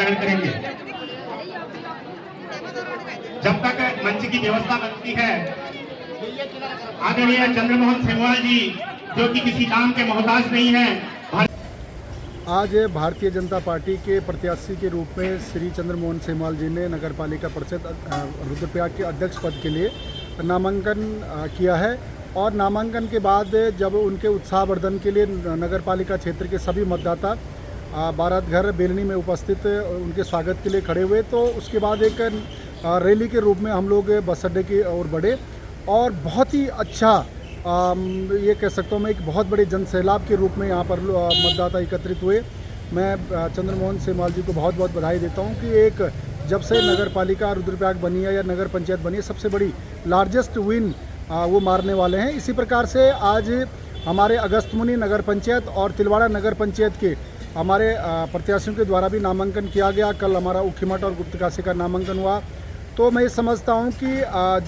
ग्रहण करेंगे। जब तक मंच की व्यवस्था बनती है, आदरणीय चंद्रमोहन सेमवाल जी जो कि किसी काम के मोहताज नहीं है। आज भारतीय जनता पार्टी के प्रत्याशी के रूप में श्री चंद्रमोहन सेमवाल जी ने नगर पालिका परिषद रुद्रप्रयाग के अध्यक्ष पद के लिए नामांकन किया है। और नामांकन के बाद जब उनके उत्साहवर्धन के लिए नगर पालिका क्षेत्र के सभी मतदाता बारात घर बेलनी में उपस्थित उनके स्वागत के लिए खड़े हुए, तो उसके बाद एक रैली के रूप में हम लोग बस अड्डे की ओर बढ़े और बहुत ही अच्छा ये कह सकता हूँ मैं एक बहुत बड़े जन सैलाब के रूप में यहाँ पर मतदाता एकत्रित हुए। मैं चंद्रमोहन सेमवाल जी को बहुत बहुत बधाई देता हूँ कि एक जब से नगर पालिका रुद्रप्रयाग बनी है या नगर पंचायत बनी है, सबसे बड़ी लार्जेस्ट विन वो मारने वाले हैं। इसी प्रकार से आज हमारे अगस्तमुनि नगर पंचायत और तिलवाड़ा नगर पंचायत के हमारे प्रत्याशियों के द्वारा भी नामांकन किया गया। कल हमारा उखीमठ और गुप्तकाशी का नामांकन हुआ। तो मैं ये समझता हूँ कि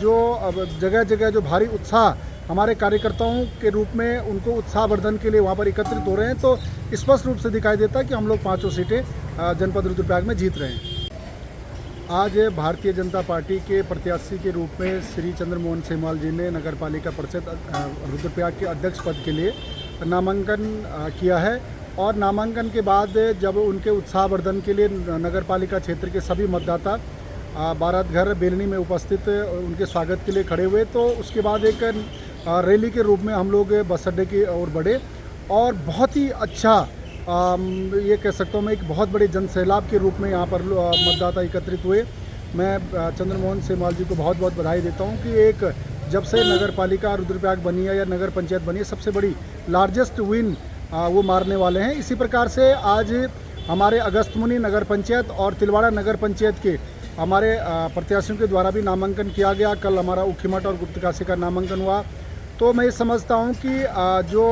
जो जगह जगह जो भारी उत्साह हमारे कार्यकर्ताओं के रूप में उनको उत्साहवर्धन के लिए वहाँ पर एकत्रित हो रहे हैं, तो स्पष्ट रूप से दिखाई देता है कि हम लोग 5 सीटें जनपद रुद्रप्रयाग में जीत रहे हैं। आज भारतीय जनता पार्टी के प्रत्याशी के रूप में श्री चंद्रमोहन सेमवाल जी ने नगर पालिका परिषद रुद्रप्रयाग के अध्यक्ष पद के लिए नामांकन किया है। और नामांकन के बाद जब उनके उत्साहवर्धन के लिए नगर पालिका क्षेत्र के सभी मतदाता बारात घर बेलनी में उपस्थित उनके स्वागत के लिए खड़े हुए, तो उसके बाद एक रैली के रूप में हम लोग बस अड्डे की ओर बढ़े और बहुत ही अच्छा ये कह सकता हूँ मैं एक बहुत बड़े जन सैलाब के रूप में यहाँ पर मतदाता एकत्रित हुए। मैं चंद्रमोहन सेमवाल जी को बहुत बहुत बधाई देता हूँ कि एक जब से नगर पालिका रुद्रप्रयाग बनी है या नगर पंचायत बनी है, सबसे बड़ी लार्जेस्ट विन वो मारने वाले हैं। इसी प्रकार से आज हमारे अगस्तमुनि नगर पंचायत और तिलवाड़ा नगर पंचायत के हमारे प्रत्याशियों के द्वारा भी नामांकन किया गया। कल हमारा उखीमठ और गुप्तकाशी का नामांकन हुआ। तो मैं ये समझता हूँ कि जो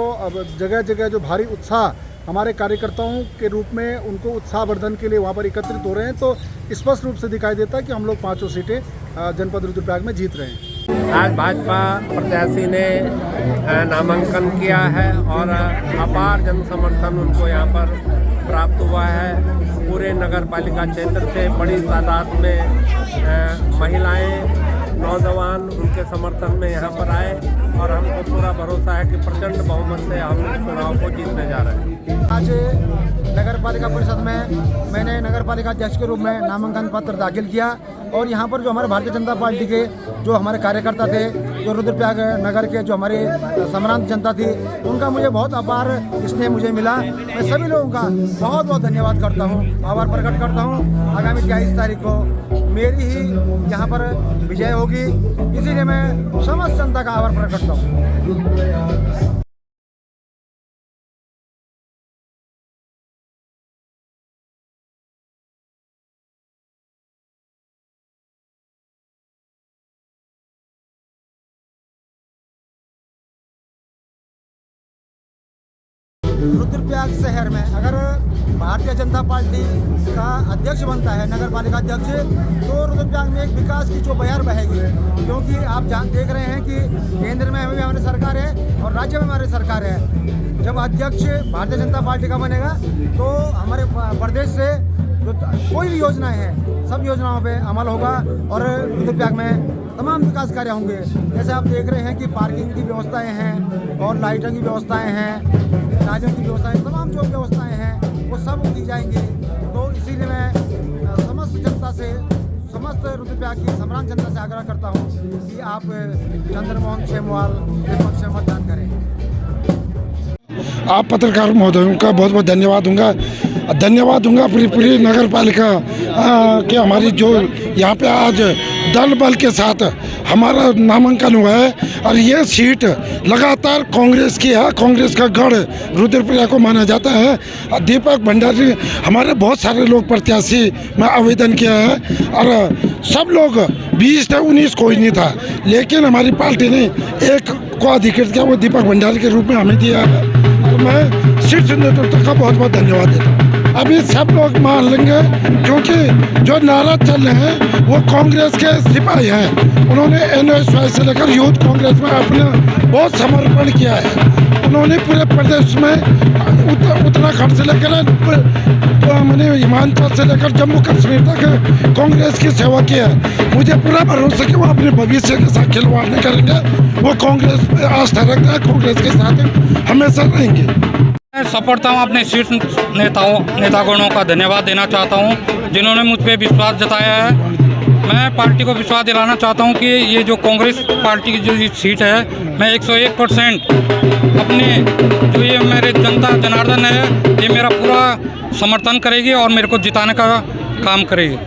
जगह जगह जो भारी उत्साह हमारे कार्यकर्ताओं के रूप में उनको उत्साहवर्धन के लिए वहाँ पर एकत्रित हो रहे हैं, तो स्पष्ट रूप से दिखाई देता है कि हम लोग 5 सीटें जनपद रुद्रप्रयाग में जीत रहे हैं। आज भाजपा प्रत्याशी ने नामांकन किया है और अपार जन समर्थन उनको यहाँ पर प्राप्त हुआ है। पूरे नगर पालिका क्षेत्र से बड़ी तादाद में महिलाएं, नौजवान उनके समर्थन में यहाँ पर आए और हमको पूरा भरोसा है कि प्रचंड बहुमत से हम इस चुनाव को जीतने जा रहे हैं। आज नगर पालिका परिषद में मैंने नगर पालिका अध्यक्ष के रूप में नामांकन पत्र दाखिल किया और यहाँ पर जो हमारे भारतीय जनता पार्टी के जो हमारे कार्यकर्ता थे, जो रुद्रप्रयाग नगर के जो हमारे सम्रांत जनता थी, उनका मुझे बहुत अपार स्नेह मुझे मिला। मैं सभी लोगों का बहुत बहुत धन्यवाद करता हूँ, आभार प्रकट करता हूँ। आगामी 23 तारीख को मेरी ही यहाँ पर विजय होगी, इसीलिए मैं समस्त जनता का आभार प्रकट करता हूँ। रुद्रप्रयाग शहर में अगर भारतीय जनता पार्टी का अध्यक्ष बनता है, नगर पालिका अध्यक्ष, तो रुद्रप्रयाग में एक विकास की जो बयार बहेगी। क्योंकि आप देख रहे हैं कि केंद्र में भी हमारी सरकार है और राज्य में हमारी सरकार है। जब अध्यक्ष भारतीय जनता पार्टी का बनेगा तो हमारे प्रदेश से जो कोई भी योजनाएं हैं, सब योजनाओं पे अमल होगा और रुद्रप्रयाग में तमाम विकास कार्य होंगे। जैसे आप देख रहे हैं कि पार्किंग की व्यवस्थाएं हैं और लाइटों की व्यवस्थाएं हैं, नालियों की व्यवस्थाएं, तमाम जो व्यवस्थाएं हैं वो सब की जाएंगी। तो इसीलिए मैं समस्त जनता से, समस्त रुद्रप्रयाग की सम्रांत जनता से आग्रह करता हूँ कि आप चंद्रमोहन सेमवाल के पक्ष में मतदान करें। आप पत्रकार महोदयों का बहुत बहुत धन्यवाद दूंगा पूरी नगर पालिका के हमारी जो यहाँ पे आज दल बल के साथ हमारा नामांकन हुआ है। और ये सीट लगातार कांग्रेस की है, कांग्रेस का गढ़ रुद्रप्रयाग को माना जाता है। दीपक भंडारी हमारे बहुत सारे लोग प्रत्याशी में आवेदन किया है और सब लोग 20 थे, 19 कोई नहीं था, लेकिन हमारी पार्टी ने एक को अधिकृत किया, वो दीपक भंडारी के रूप में हमें दिया है। तो मैं शीर्ष नेतृत्व का बहुत बहुत धन्यवाद देता हूँ। अभी सब लोग मान लेंगे क्योंकि जो नारा चल रहे हैं वो कांग्रेस के सिपाही हैं। उन्होंने NSY से लेकर यूथ कांग्रेस में अपना बहुत समर्पण किया है। उन्होंने पूरे प्रदेश में उत्तराखंड से लेकर मैंने हिमाचल से लेकर जम्मू कश्मीर तक कांग्रेस की सेवा की है। मुझे पूरा भरोसा कि वो अपने भविष्य के साथ खिलवाड़ नहीं करेंगे। वो कांग्रेस पे आस्था रखता है, कांग्रेस के साथ हमेशा रहेंगे। मैं सर्वप्रथम अपने शीर्ष नेतागणों का धन्यवाद देना चाहता हूं, जिन्होंने मुझ पर विश्वास जताया है। मैं पार्टी को विश्वास दिलाना चाहता हूं कि ये जो कांग्रेस पार्टी की जो सीट है, मैं 101% अपने जो ये मेरे जनता जनार्दन है, ये मेरा पूरा समर्थन करेगी और मेरे को जिताने का काम करेगी।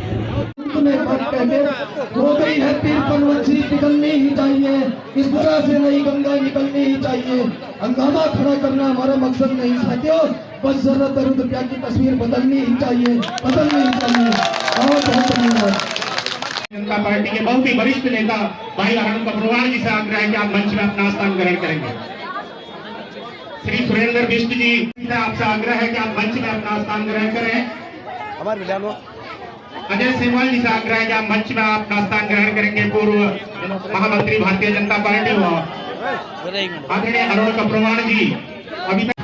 हो गई है तिरपनवंशी पिघलनी ही चाहिए, इस तरह से नई गंगा निकलनी ही चाहिए। हंगामा खड़ा करना हमारा मकसद नहीं साथियों, बस जरूरत रुद्रप्याग की तस्वीर बदलनी ही चाहिए, बदलनी ही चाहिए। बहुत बहुत धन्यवाद। जनता पार्टी के बहुत ही वरिष्ठ नेता भाई अरुण कपरवाल जी से आग्रह है कि आप मंच में अपना स्थान ग्रहण करेंगे। श्री सुरेंद्र बिष्ट जी से आपसे आग्रह है कि आप मंच में अपना स्थान ग्रहण करें। अजय सेमवाल जी से आग्रह है कि आप मंच में अपना स्थान ग्रहण करेंगे। पूर्व महामंत्री भारतीय जनता पार्टी व आदरणीय अरुण कपरवाल जी अभी तक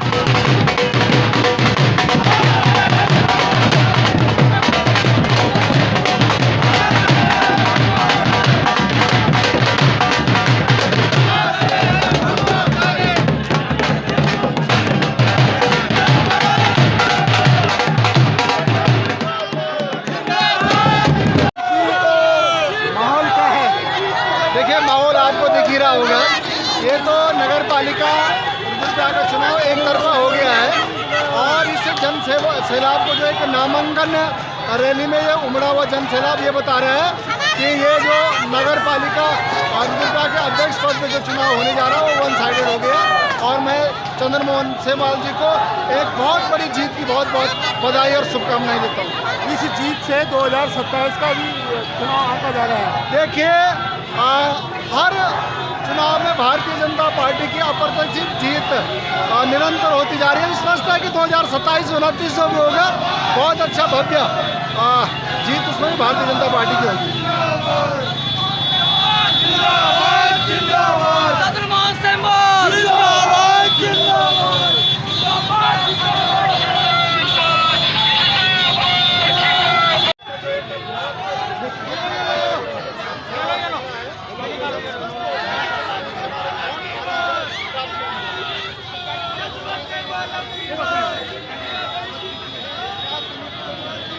माहौल आपको दिख ही रहा होगा। ये तो नगर पालिका रुद्रप्रयाग का चुनाव एक तरफा हो गया है और इस जन सैलाब को जो एक नामांकन रैली में ये उमड़ा हुआ जन सैलाब ये बता रहा है कि ये जो नगर पालिका रुद्रप्रयाग के अध्यक्ष पद में जो चुनाव होने जा रहा है वो वन साइडेड हो गया। और मैं चंद्रमोहन सेमवाल जी को एक बहुत बड़ी जीत की बहुत बहुत बधाई और शुभकामनाएं देता हूँ। इस जीत से 2027 का भी चुनाव आंका जा रहा है। देखिए हर चुनाव में भारतीय जनता पार्टी की अप्रत्याशित जीत निरंतर होती जा रही है। स्पष्ट है कि 2027-29 जो भी होगा बहुत अच्छा भव्य जीत उसमें भी भारतीय जनता पार्टी की होगी।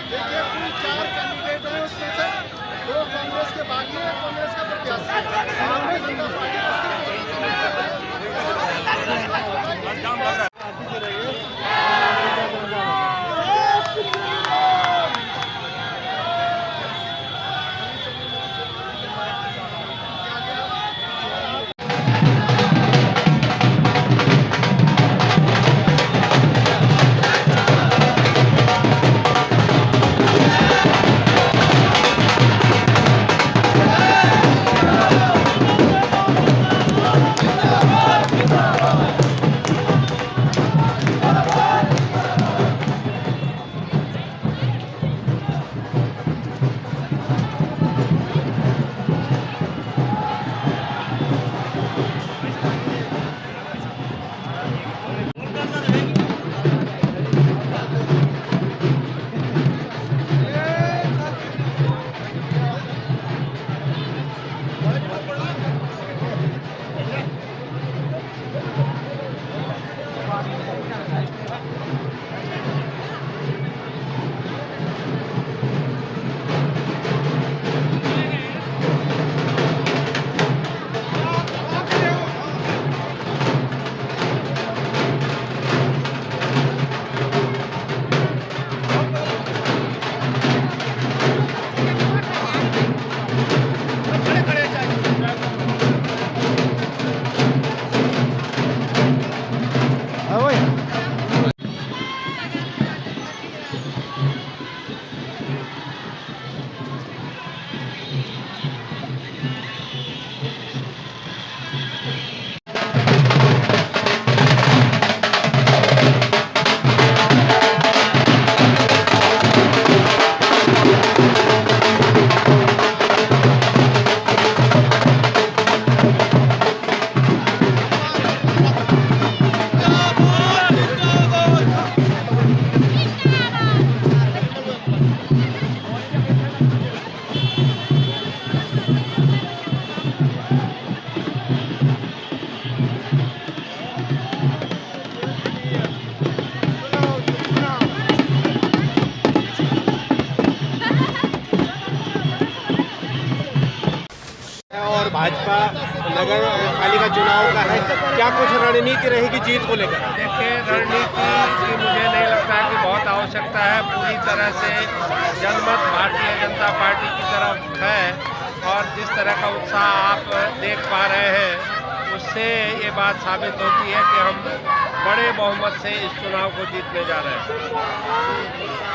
देखिए कुल 4 कैंडिडेट हैं, उसमें से 2 कांग्रेस के बागी हैं, कांग्रेस का प्रत्याशी भारतीय जनता पार्टी और भाजपा नगर पालिका चुनाव का है, क्या कुछ रणनीति रहेगी जीत को लेकर? देखिए, रणनीति की मुझे नहीं लगता है कि बहुत आवश्यकता है। पूरी तरह से जनमत भारतीय जनता पार्टी की तरफ है और जिस तरह का उत्साह आप देख पा रहे हैं उससे ये बात साबित होती है कि हम बड़े बहुमत से इस चुनाव को जीतने जा रहे हैं।